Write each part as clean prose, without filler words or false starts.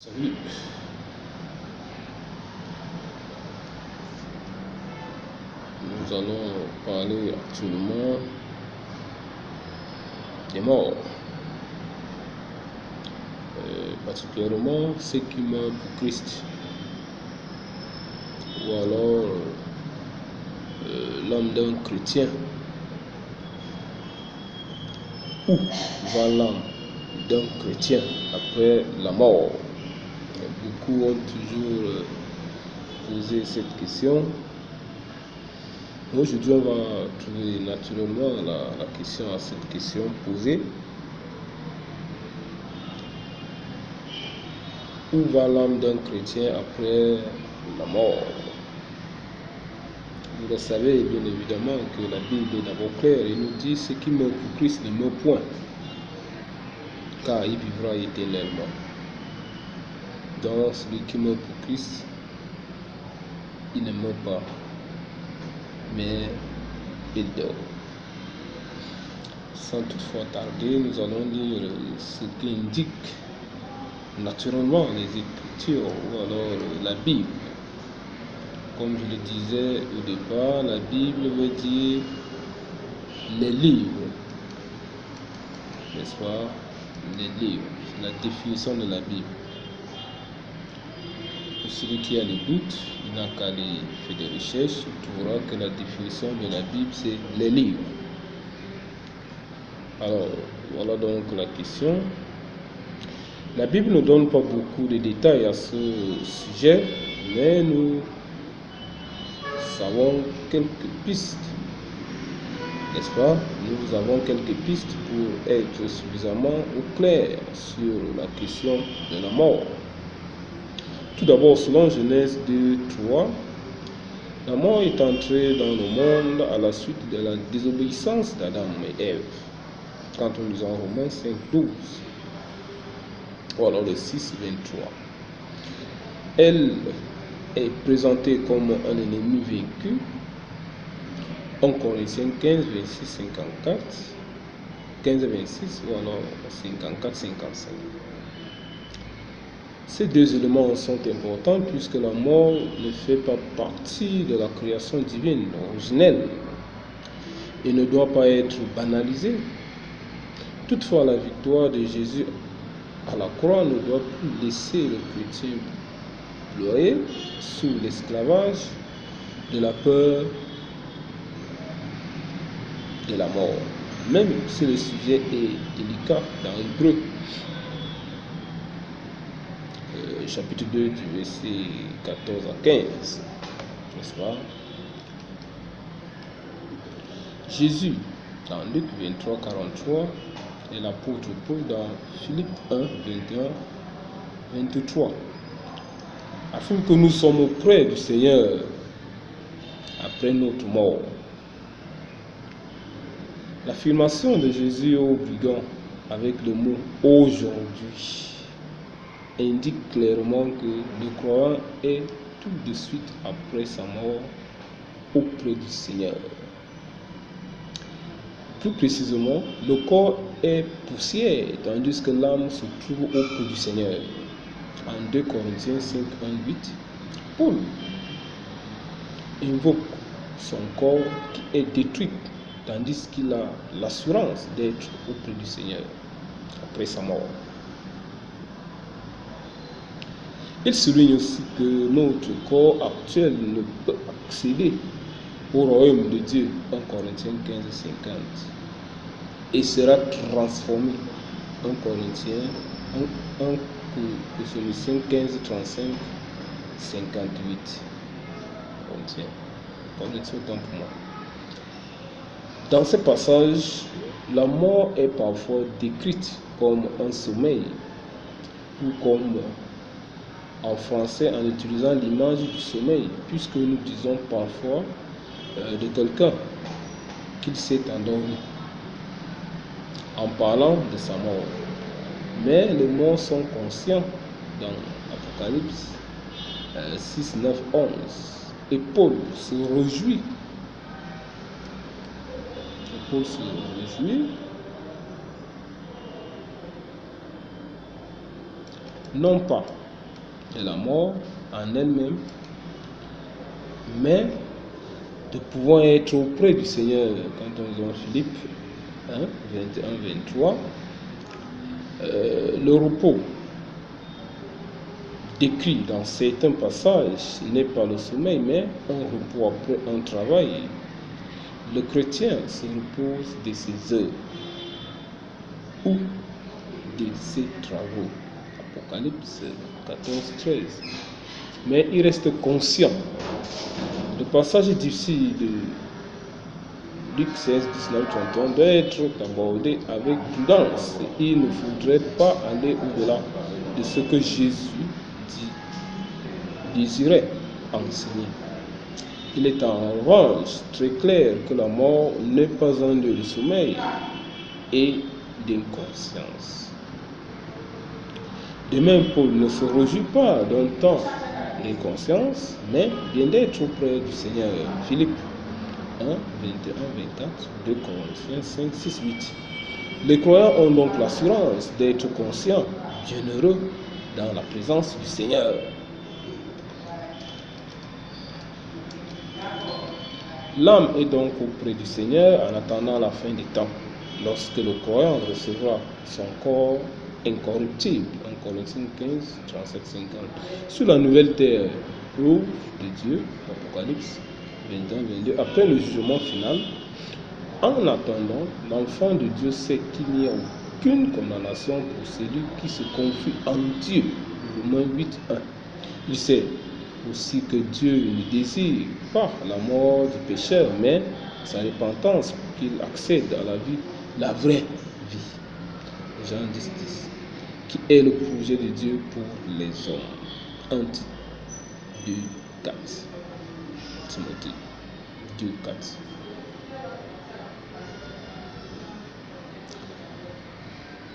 Salut. Nous allons parler actuellement des morts, particulièrement ceux qui meurent pour Christ, ou alors l'âme d'un chrétien, où va l'âme d'un chrétien après la mort. Beaucoup ont toujours posé cette question. Aujourd'hui, on va trouver naturellement la question à cette question posée. Où va l'âme d'un chrétien après la mort? Vous le savez bien évidemment que la Bible est d'abord claire et nous dit ce qui meurt pour Christ ne meurt point, car il vivra éternellement. Donc celui qui meurt pour Christ, il ne meurt pas, mais il dort. Sans toutefois tarder, nous allons lire ce qu'indique naturellement les Écritures ou alors la Bible. Comme je le disais au départ, la Bible veut dire les livres, n'est-ce pas? Les livres, c'est la définition de la Bible. Pour celui qui a des doutes, il n'a qu'à aller faire des recherches, il trouvera que la définition de la Bible, c'est les livres. Alors, voilà donc la question. La Bible ne donne pas beaucoup de détails à ce sujet, mais nous avons quelques pistes, n'est-ce pas? Nous avons quelques pistes pour être suffisamment au clair sur la question de la mort. Tout d'abord, selon Genèse 2, 3, la mort est entrée dans le monde à la suite de la désobéissance d'Adam et Ève. Quand on lit en Romains 5, 12, ou alors le 6, 23. Elle est présentée comme un ennemi vaincu. 1 Corinthiens 15, 26, 54, 15 26 ou alors 54, 55. Ces deux éléments sont importants puisque la mort ne fait pas partie de la création divine originelle et ne doit pas être banalisée. Toutefois, la victoire de Jésus à la croix ne doit plus laisser le chrétien pleurer sous l'esclavage de la peur de la mort, même si le sujet est délicat dans Hébreux, chapitre 2 du verset 14 à 15, n'est-ce pas? Jésus, dans Luc 23, 43, et l'apôtre Paul dans Philippe 1, 21, 23, affirment que nous sommes auprès du Seigneur après notre mort. L'affirmation de Jésus aux brigands avec le mot « aujourd'hui » indique clairement que le croyant est tout de suite après sa mort auprès du Seigneur. Plus précisément, le corps est poussière tandis que l'âme se trouve auprès du Seigneur. En 2 Corinthiens 5, 1, 8, Paul invoque son corps qui est détruit tandis qu'il a l'assurance d'être auprès du Seigneur après sa mort. Il souligne aussi que notre corps actuel ne peut accéder au royaume de Dieu, 1 Corinthiens 15, 50, et sera transformé, 1 Corinthiens 15, 35, 58. Corinthiens, autant pour moi. Dans ce passage, la mort est parfois décrite comme un sommeil ou comme en français en utilisant l'image du sommeil, puisque nous disons parfois de quelqu'un qu'il s'est endormi en parlant de sa mort. Mais les morts sont conscients dans Apocalypse 6, 9, 11. Et Paul se réjouit. Non pas de la mort en elle-même, mais de pouvoir être auprès du Seigneur. Quand on lit Philippe 1, 21, 23, le repos décrit dans certains passages n'est pas le sommeil, mais un repos après un travail. Le chrétien se repose de ses œuvres ou de ses travaux. Apocalypse 14, 13. Mais il reste conscient. Le passage d'ici de Luc 16, 19, 31 doit être abordé avec prudence. Il ne faudrait pas aller au-delà de ce que Jésus désirait enseigner. Il est en revanche très clair que la mort n'est pas un lieu de sommeil et d'inconscience. De même, Paul ne se réjouit pas d'un temps d'inconscience, mais bien d'être auprès du Seigneur. Philippe 1, 21, 24, 2 Corinthiens 5, 6, 8. Les croyants ont donc l'assurance d'être conscients, bienheureux dans la présence du Seigneur. L'âme est donc auprès du Seigneur en attendant la fin des temps, lorsque le croyant recevra son corps incorruptible. 1 Corinthiens 15, 37, 50. Sur la nouvelle terre, l'œuvre de Dieu, Apocalypse 21, 22, après le jugement final. En attendant, l'enfant de Dieu sait qu'il n'y a aucune condamnation pour celui qui se confie en Dieu. Romains 8, 1. Il sait aussi que Dieu ne désire pas la mort du pécheur, mais sa repentance pour qu'il accède à la vie, la vraie vie. Jean 10, 10. Qui est le projet de Dieu pour les hommes. 1 2, 4. Timothée 2, 4.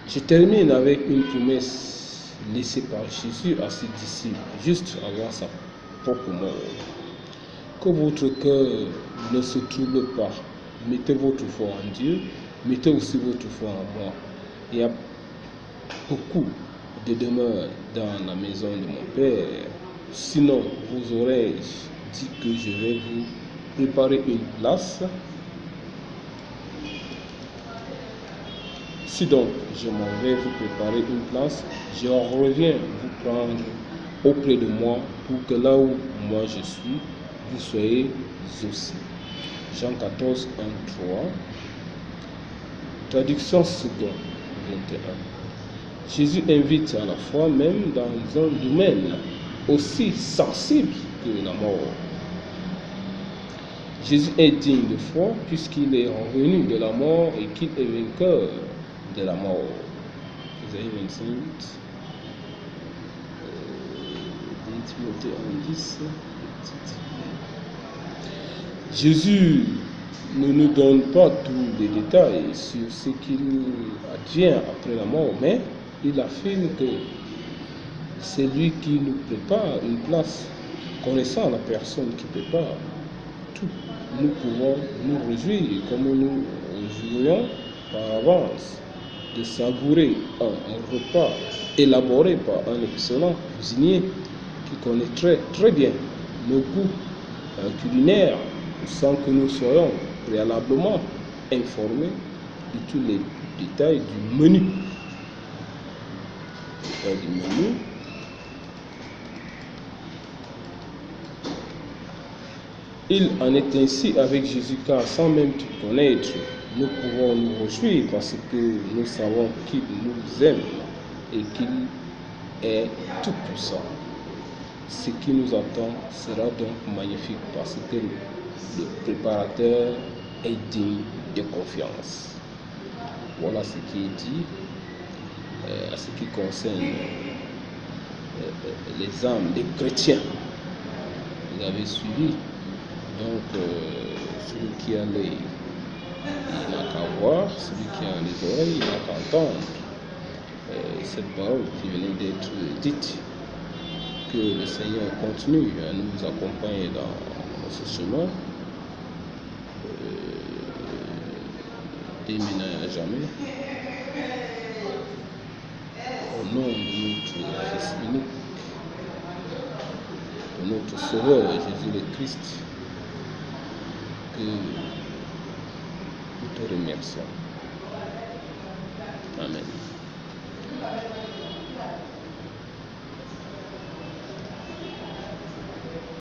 Je termine avec une promesse laissée par Jésus à ses disciples, juste avant sa propre mort. Que votre cœur ne se trouble pas. Mettez votre foi en Dieu, mettez aussi votre foi en moi. Il y a beaucoup de demeures dans la maison de mon Père. Sinon, vous aurais-je dit que je vais vous préparer une place? Si donc je m'en vais vous préparer une place, je reviens vous prendre auprès de moi pour que là où moi je suis, vous soyez aussi. Jean 14, 1, 3. Traduction seconde, 21. Jésus invite à la foi même dans un domaine aussi sensible que la mort. Jésus est digne de foi puisqu'il est revenu de la mort et qu'il est vainqueur de la mort. Isaïe 25, Timothée 1, 10. Jésus ne nous donne pas tous les détails sur ce qu'il advient après la mort, mais il affirme que c'est lui qui nous prépare une place. Connaissant la personne qui prépare tout, nous pouvons nous réjouir comme nous jouions par avance de savourer un repas élaboré par un excellent cuisinier qui connaît très bien nos goûts culinaires sans que nous soyons préalablement informés de tous les détails du menu. Il en est ainsi avec Jésus, car sans même tout connaître, nous pouvons nous réjouir parce que nous savons qu'il nous aime et qu'il est tout puissant. Ce qui nous attend sera donc magnifique parce que le préparateur est digne de confiance. Voilà ce qui est dit à ce qui concerne les âmes des chrétiens. Vous avez suivi. Donc, celui qui a l'œil, il n'a qu'à voir, celui qui a les oreilles, il n'a qu'à entendre cette parole qui venait d'être dite. Que le Seigneur continue à nous accompagner dans ce chemin, dès maintenant et à jamais. Au nom de notre Fils unique, de notre Sauveur Jésus le Christ que nous te remercions. Amen.